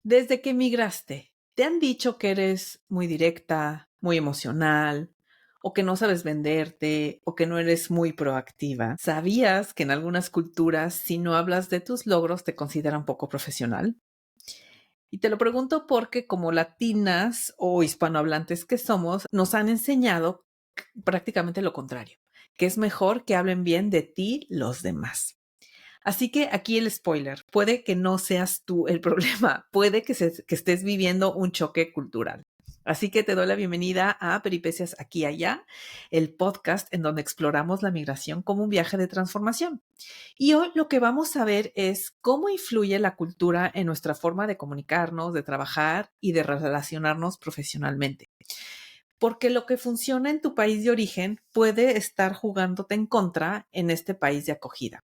Desde que emigraste, ¿te han dicho que eres muy directa, muy emocional, o que no sabes venderte, o que no eres muy proactiva? ¿Sabías que en algunas culturas, si no hablas de tus logros, te consideran poco profesional? Y te lo pregunto porque como latinas o hispanohablantes que somos, nos han enseñado prácticamente lo contrario, que es mejor que hablen bien de ti los demás. Así que aquí el spoiler, puede que no seas tú el problema, puede que estés viviendo un choque cultural. Así que te doy la bienvenida a Peripecias aquí y allá, el podcast en donde exploramos la migración como un viaje de transformación. Y hoy lo que vamos a ver es cómo influye la cultura en nuestra forma de comunicarnos, de trabajar y de relacionarnos profesionalmente. Porque lo que funciona en tu país de origen puede estar jugándote en contra en este país de acogida.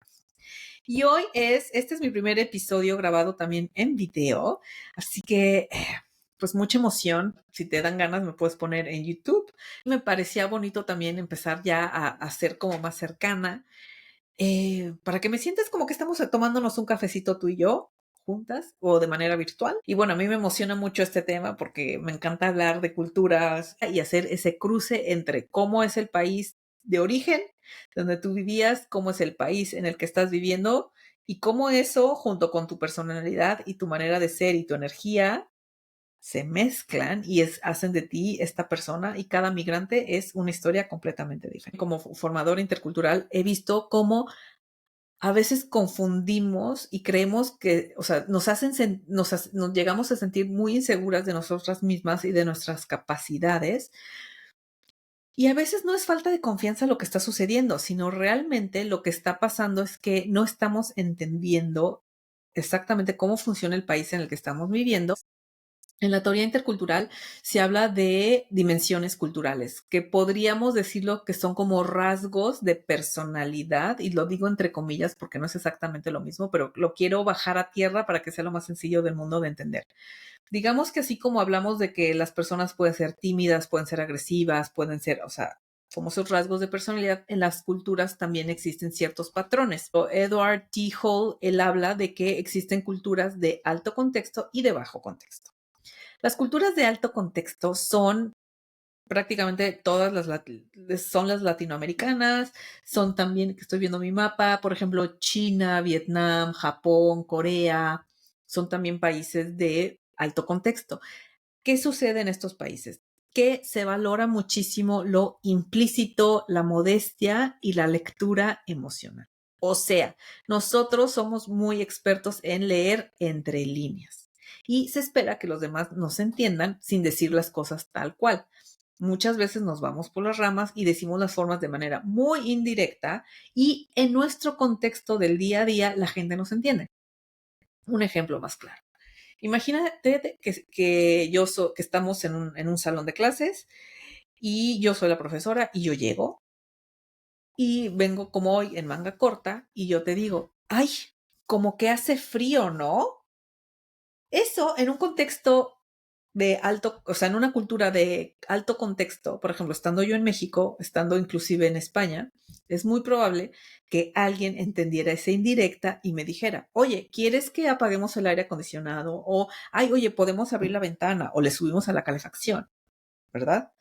Y hoy este es mi primer episodio grabado también en video, así que pues mucha emoción. Si te dan ganas me puedes poner en YouTube. Me parecía bonito también empezar ya a ser como más cercana, para que me sientes como que estamos tomándonos un cafecito tú y yo juntas o de manera virtual. Y bueno, a mí me emociona mucho este tema porque me encanta hablar de culturas y hacer ese cruce entre cómo es el país de origen donde tú vivías, cómo es el país en el que estás viviendo y cómo eso, junto con tu personalidad y tu manera de ser y tu energía, se mezclan y hacen de ti esta persona, y cada migrante es una historia completamente diferente. Como formador intercultural he visto cómo a veces confundimos y creemos que, o sea, nos llegamos a sentir muy inseguras de nosotras mismas y de nuestras capacidades. Y a veces no es falta de confianza lo que está sucediendo, sino realmente lo que está pasando es que no estamos entendiendo exactamente cómo funciona el país en el que estamos viviendo. En la teoría intercultural se habla de dimensiones culturales, que podríamos decirlo que son como rasgos de personalidad, y lo digo entre comillas porque no es exactamente lo mismo, pero lo quiero bajar a tierra para que sea lo más sencillo del mundo de entender. Digamos que así como hablamos de que las personas pueden ser tímidas, pueden ser agresivas, pueden ser, o sea, como esos rasgos de personalidad, en las culturas también existen ciertos patrones. Edward T. Hall, él habla de que existen culturas de alto contexto y de bajo contexto. Las culturas de alto contexto son prácticamente todas son las latinoamericanas, son también, que estoy viendo mi mapa, por ejemplo, China, Vietnam, Japón, Corea, son también países de alto contexto. ¿Qué sucede en estos países? Que se valora muchísimo lo implícito, la modestia y la lectura emocional. O sea, nosotros somos muy expertos en leer entre líneas y se espera que los demás nos entiendan sin decir las cosas tal cual. Muchas veces nos vamos por las ramas y decimos las formas de manera muy indirecta, y en nuestro contexto del día a día la gente nos entiende. Un ejemplo más claro. Imagínate que estamos en un salón de clases y yo soy la profesora y yo llego y vengo como hoy en manga corta y yo te digo, ay, como que hace frío, ¿no? Eso en un contexto de alto, o sea, en una cultura de alto contexto, por ejemplo, estando yo en México, estando inclusive en España, es muy probable que alguien entendiera esa indirecta y me dijera, oye, ¿quieres que apaguemos el aire acondicionado? O, ay, oye, podemos abrir la ventana o le subimos a la calefacción, ¿verdad?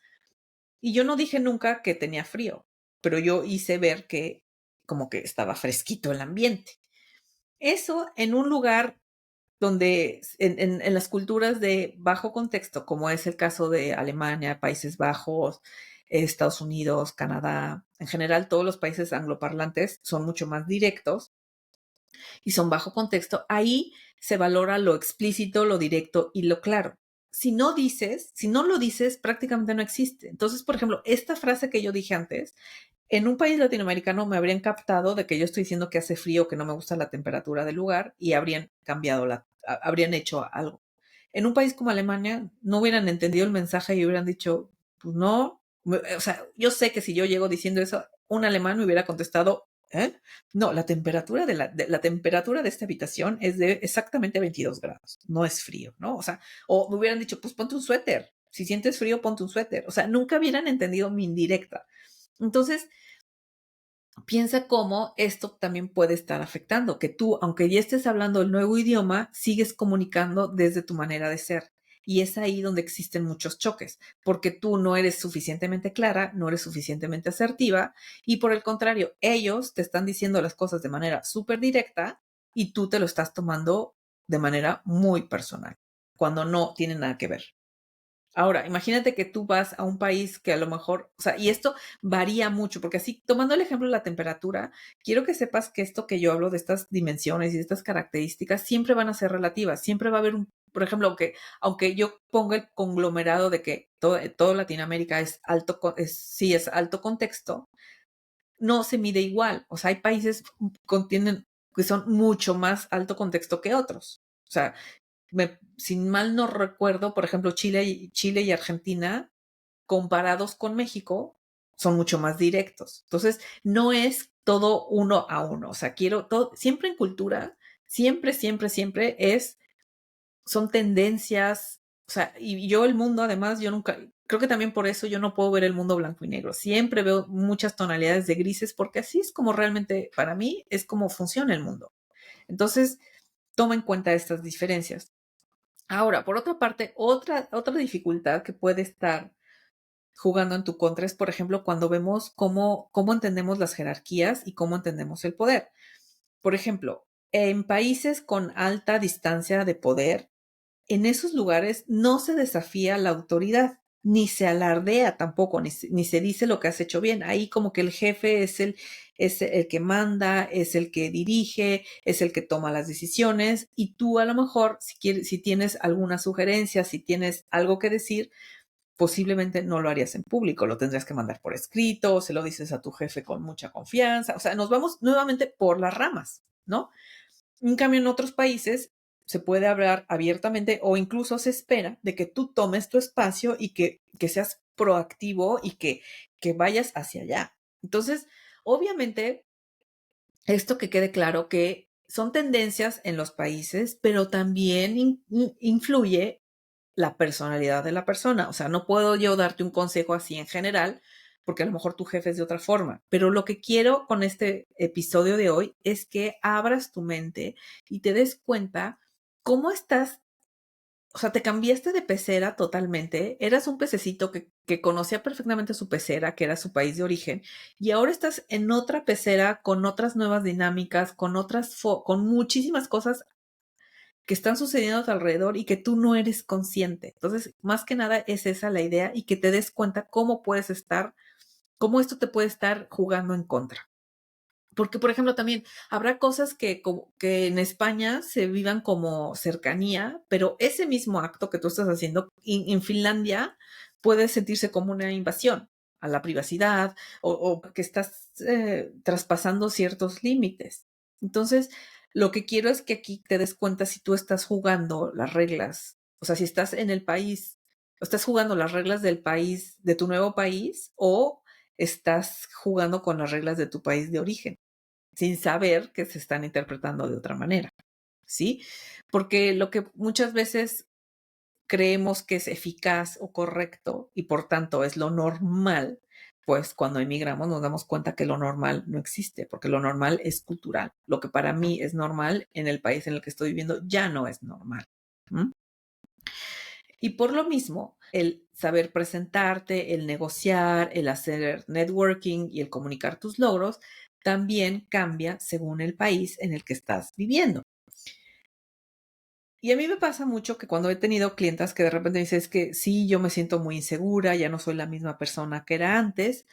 Y yo no dije nunca que tenía frío, pero yo hice ver que como que estaba fresquito el ambiente. Eso en un lugar donde en las culturas de bajo contexto, como es el caso de Alemania, Países Bajos, Estados Unidos, Canadá, en general todos los países angloparlantes son mucho más directos y son bajo contexto. Ahí se valora lo explícito, lo directo y lo claro. Si no lo dices, prácticamente no existe. Entonces, por ejemplo, esta frase que yo dije antes, en un país latinoamericano me habrían captado de que yo estoy diciendo que hace frío, que no me gusta la temperatura del lugar, y habrían cambiado habrían hecho algo. En un país como Alemania no hubieran entendido el mensaje y hubieran dicho, pues no, o sea, yo sé que si yo llego diciendo eso, un alemán me hubiera contestado, ¿eh? No, la temperatura de esta habitación es de exactamente 22 grados, no es frío, ¿no? O sea, o me hubieran dicho, pues ponte un suéter, si sientes frío, ponte un suéter. O sea, nunca hubieran entendido mi indirecta. Entonces, piensa cómo esto también puede estar afectando, que tú, aunque ya estés hablando el nuevo idioma, sigues comunicando desde tu manera de ser. Y es ahí donde existen muchos choques, porque tú no eres suficientemente clara, no eres suficientemente asertiva, y por el contrario, ellos te están diciendo las cosas de manera súper directa y tú te lo estás tomando de manera muy personal, cuando no tiene nada que ver. Ahora, imagínate que tú vas a un país que a lo mejor, o sea, y esto varía mucho, porque así, tomando el ejemplo de la temperatura, quiero que sepas que esto que yo hablo de estas dimensiones y de estas características siempre van a ser relativas, siempre va a haber un, por ejemplo, aunque yo ponga el conglomerado de que todo Latinoamérica es alto, sí es alto contexto, no se mide igual. O sea, hay países que son mucho más alto contexto que otros. O sea, sin mal no recuerdo, por ejemplo, Chile y Argentina, comparados con México, son mucho más directos. Entonces, no es todo uno a uno. O sea, quiero todo, siempre en cultura, siempre son tendencias. O sea, y yo el mundo, además, yo nunca, creo que también por eso yo no puedo ver el mundo blanco y negro. Siempre veo muchas tonalidades de grises porque así es como realmente, para mí, es como funciona el mundo. Entonces, toma en cuenta estas diferencias. Ahora, por otra parte, otra dificultad que puede estar jugando en tu contra es, por ejemplo, cuando vemos cómo entendemos las jerarquías y cómo entendemos el poder. Por ejemplo, en países con alta distancia de poder, en esos lugares no se desafía la autoridad, ni se alardea tampoco, ni se dice lo que has hecho bien. Ahí como que el jefe es el que manda, es el que dirige, es el que toma las decisiones y tú a lo mejor, si tienes alguna sugerencia, si tienes algo que decir, posiblemente no lo harías en público, lo tendrías que mandar por escrito, se lo dices a tu jefe con mucha confianza, o sea, nos vamos nuevamente por las ramas, ¿no? En cambio, en otros países se puede hablar abiertamente o incluso se espera de que tú tomes tu espacio y que seas proactivo y que vayas hacia allá. Entonces, obviamente, esto que quede claro que son tendencias en los países, pero también influye la personalidad de la persona. O sea, no puedo yo darte un consejo así en general, porque a lo mejor tu jefe es de otra forma. Pero lo que quiero con este episodio de hoy es que abras tu mente y te des cuenta cómo estás. O sea, te cambiaste de pecera totalmente. Eras un pececito que conocía perfectamente su pecera, que era su país de origen, y ahora estás en otra pecera con otras nuevas dinámicas, con muchísimas cosas que están sucediendo a tu alrededor y que tú no eres consciente. Entonces, más que nada es esa la idea y que te des cuenta cómo esto te puede estar jugando en contra. Porque, por ejemplo, también habrá cosas que en España se vivan como cercanía, pero ese mismo acto que tú estás haciendo en Finlandia puede sentirse como una invasión a la privacidad o que estás traspasando ciertos límites. Entonces, lo que quiero es que aquí te des cuenta si tú estás jugando las reglas, o sea, si estás en el país, o estás jugando las reglas del país, de tu nuevo país, o estás jugando con las reglas de tu país de origen sin saber que se están interpretando de otra manera, ¿sí? Porque lo que muchas veces creemos que es eficaz o correcto y por tanto es lo normal, pues cuando emigramos nos damos cuenta que lo normal no existe, porque lo normal es cultural. Lo que para mí es normal en el país en el que estoy viviendo ya no es normal. ¿Mm? Y por lo mismo, el saber presentarte, el negociar, el hacer networking y el comunicar tus logros también cambia según el país en el que estás viviendo. Y a mí me pasa mucho que cuando he tenido clientas que de repente me dicen, es que sí, yo me siento muy insegura, ya no soy la misma persona que era antes.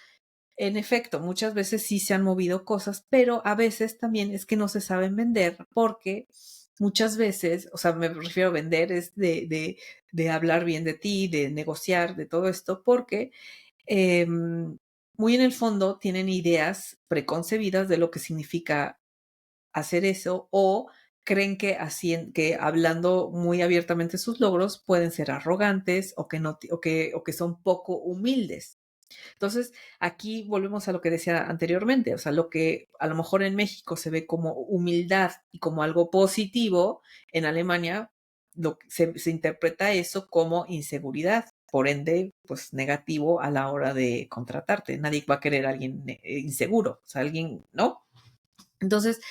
En efecto, muchas veces sí se han movido cosas, pero a veces también es que no se saben vender porque muchas veces, o sea, me refiero a vender es de hablar bien de ti, de negociar, de todo esto, porque muy en el fondo tienen ideas preconcebidas de lo que significa hacer eso o creen que que hablando muy abiertamente sus logros pueden ser arrogantes o que no o que son poco humildes. Entonces, aquí volvemos a lo que decía anteriormente, o sea, lo que a lo mejor en México se ve como humildad y como algo positivo, en Alemania se interpreta eso como inseguridad. por ende, pues negativo a la hora de contratarte. Nadie va a querer a alguien inseguro, o sea, alguien, ¿no? Entonces,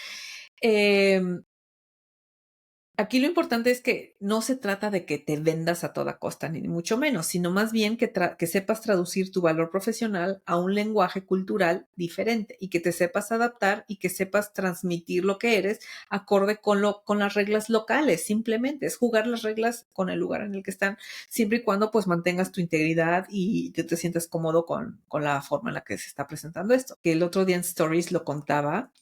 aquí lo importante es que no se trata de que te vendas a toda costa, ni mucho menos, sino más bien que sepas traducir tu valor profesional a un lenguaje cultural diferente y que te sepas adaptar y que sepas transmitir lo que eres acorde con las reglas locales. Simplemente es jugar las reglas con el lugar en el que están, siempre y cuando pues mantengas tu integridad y te sientas cómodo con la forma en la que se está presentando esto. Que el otro día en Stories lo contaba.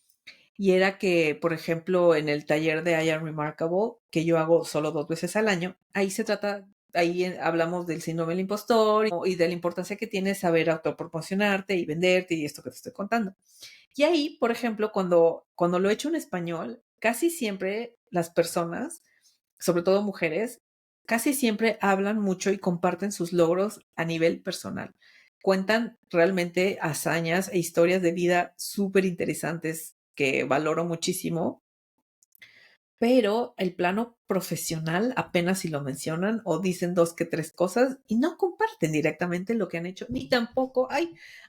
Y era que, por ejemplo, en el taller de I Am Remarkable, que yo hago solo 2 veces al año, ahí se trata, ahí hablamos del síndrome del impostor y de la importancia que tiene saber autopromocionarte y venderte y esto que te estoy contando. Y ahí, por ejemplo, cuando lo he hecho en español, casi siempre las personas, sobre todo mujeres, casi siempre hablan mucho y comparten sus logros a nivel personal. Cuentan realmente hazañas e historias de vida súper interesantes que valoro muchísimo, pero el plano profesional apenas si lo mencionan o dicen 2 que 3 cosas y no comparten directamente lo que han hecho, ni tampoco,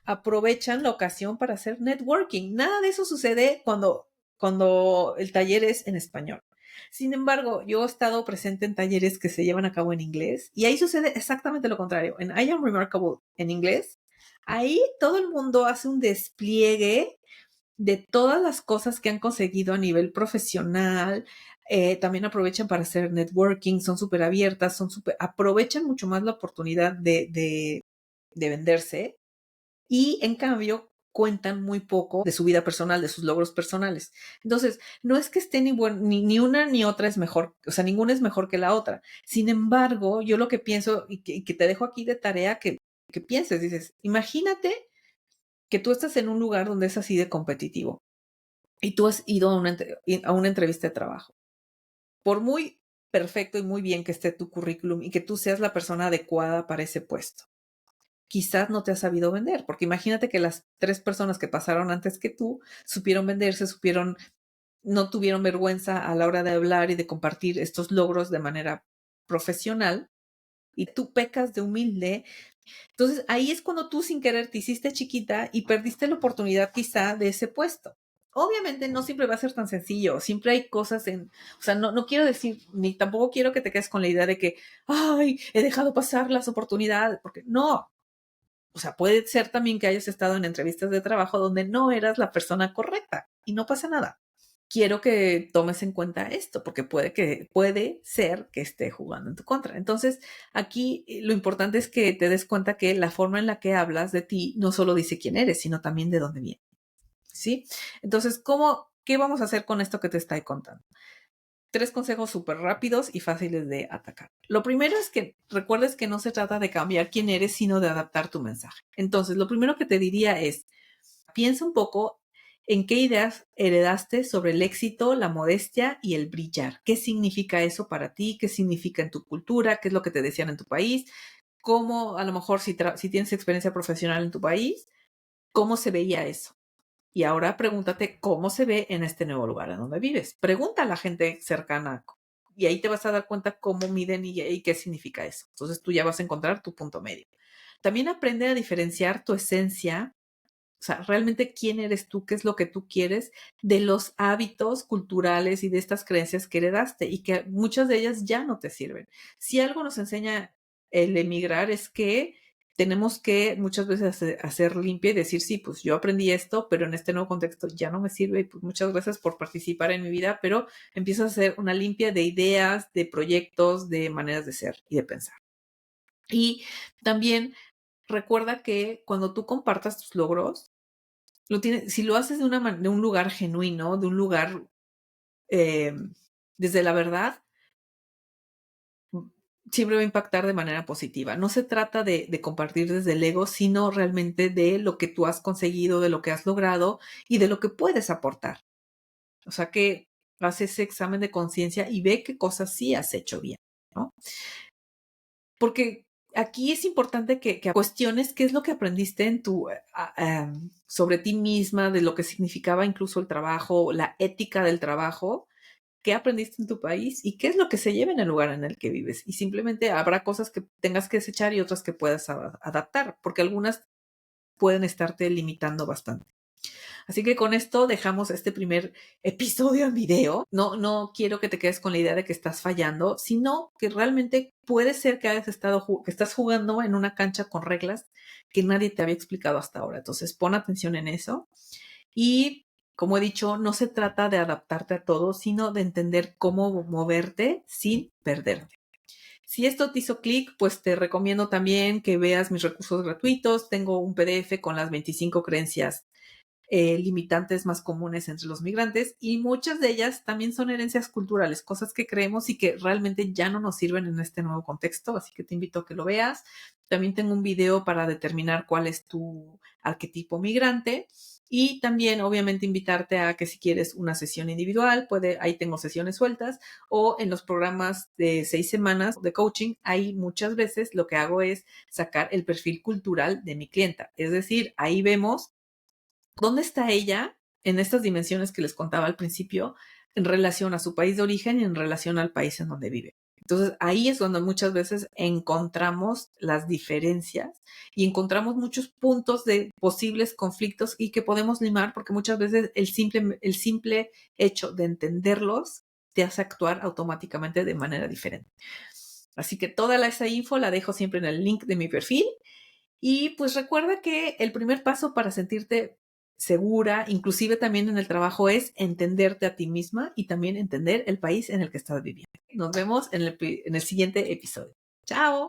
aprovechan la ocasión para hacer networking. Nada de eso sucede cuando el taller es en español. Sin embargo, yo he estado presente en talleres que se llevan a cabo en inglés y ahí sucede exactamente lo contrario. En I Am Remarkable en inglés, ahí todo el mundo hace un despliegue de todas las cosas que han conseguido a nivel profesional. También aprovechan para hacer networking, son súper abiertas, aprovechan mucho más la oportunidad de venderse y en cambio cuentan muy poco de su vida personal, de sus logros personales. Entonces, no es que esté ni una ni otra es mejor, o sea, ninguna es mejor que la otra. Sin embargo, yo lo que pienso y que te dejo aquí de tarea que pienses, dices, imagínate que tú estás en un lugar donde es así de competitivo y tú has ido a una entrevista de trabajo. Por muy perfecto y muy bien que esté tu currículum y que tú seas la persona adecuada para ese puesto, quizás no te has sabido vender, porque imagínate que las 3 personas que pasaron antes que tú supieron venderse, no tuvieron vergüenza a la hora de hablar y de compartir estos logros de manera profesional y tú pecas de humilde. Entonces, ahí es cuando tú sin querer te hiciste chiquita y perdiste la oportunidad quizá de ese puesto. Obviamente no siempre va a ser tan sencillo, siempre hay cosas o sea, no quiero decir, ni tampoco quiero que te quedes con la idea de que, ay, he dejado pasar las oportunidades, porque no, o sea, puede ser también que hayas estado en entrevistas de trabajo donde no eras la persona correcta y no pasa nada. Quiero que tomes en cuenta esto, porque puede ser que esté jugando en tu contra. Entonces, aquí lo importante es que te des cuenta que la forma en la que hablas de ti no solo dice quién eres, sino también de dónde vienes, ¿sí? Entonces, ¿qué vamos a hacer con esto que te estoy contando? 3 consejos súper rápidos y fáciles de atacar. Lo primero es que recuerdes que no se trata de cambiar quién eres, sino de adaptar tu mensaje. Entonces, lo primero que te diría es, piensa un poco en qué ideas heredaste sobre el éxito, la modestia y el brillar. ¿Qué significa eso para ti? ¿Qué significa en tu cultura? ¿Qué es lo que te decían en tu país? ¿Cómo, a lo mejor, si tienes experiencia profesional en tu país, cómo se veía eso? Y ahora pregúntate cómo se ve en este nuevo lugar en donde vives. Pregunta a la gente cercana y ahí te vas a dar cuenta cómo miden y qué significa eso. Entonces tú ya vas a encontrar tu punto medio. También aprende a diferenciar tu esencia, o sea, realmente quién eres tú, qué es lo que tú quieres, de los hábitos culturales y de estas creencias que heredaste y que muchas de ellas ya no te sirven. Si algo nos enseña el emigrar es que tenemos que muchas veces hacer limpia y decir, sí, pues yo aprendí esto, pero en este nuevo contexto ya no me sirve y pues muchas gracias por participar en mi vida, pero empiezo a hacer una limpia de ideas, de proyectos, de maneras de ser y de pensar. Y también recuerda que cuando tú compartas tus logros, si lo haces de un lugar genuino, de un lugar eh, desde la verdad, siempre va a impactar de manera positiva. No se trata de compartir desde el ego, sino realmente de lo que tú has conseguido, de lo que has logrado y de lo que puedes aportar. O sea que haz ese examen de conciencia y ve qué cosas sí has hecho bien, ¿no? Porque aquí es importante que cuestiones qué es lo que aprendiste sobre ti misma, de lo que significaba incluso el trabajo, la ética del trabajo, qué aprendiste en tu país y qué es lo que se lleva en el lugar en el que vives. Y simplemente habrá cosas que tengas que desechar y otras que puedas adaptar, porque algunas pueden estarte limitando bastante. Así que con esto dejamos este primer episodio en video. No quiero que te quedes con la idea de que estás fallando, sino que realmente puede ser que que estás jugando en una cancha con reglas que nadie te había explicado hasta ahora. Entonces pon atención en eso. Y como he dicho, no se trata de adaptarte a todo, sino de entender cómo moverte sin perderte. Si esto te hizo clic, pues te recomiendo también que veas mis recursos gratuitos. Tengo un PDF con las 25 creencias limitantes más comunes entre los migrantes y muchas de ellas también son herencias culturales, cosas que creemos y que realmente ya no nos sirven en este nuevo contexto, así que te invito a que lo veas. También tengo un video para determinar cuál es tu arquetipo migrante y también obviamente invitarte a que si quieres una sesión individual, ahí tengo sesiones sueltas o en los programas de 6 semanas de coaching, ahí muchas veces lo que hago es sacar el perfil cultural de mi clienta, es decir, ahí vemos ¿dónde está ella en estas dimensiones que les contaba al principio en relación a su país de origen y en relación al país en donde vive? Entonces, ahí es donde muchas veces encontramos las diferencias y encontramos muchos puntos de posibles conflictos y que podemos limar porque muchas veces el simple hecho de entenderlos te hace actuar automáticamente de manera diferente. Así que toda esa info la dejo siempre en el link de mi perfil y pues recuerda que el primer paso para sentirte segura, inclusive también en el trabajo, es entenderte a ti misma y también entender el país en el que estás viviendo. Nos vemos en el siguiente episodio. Chao.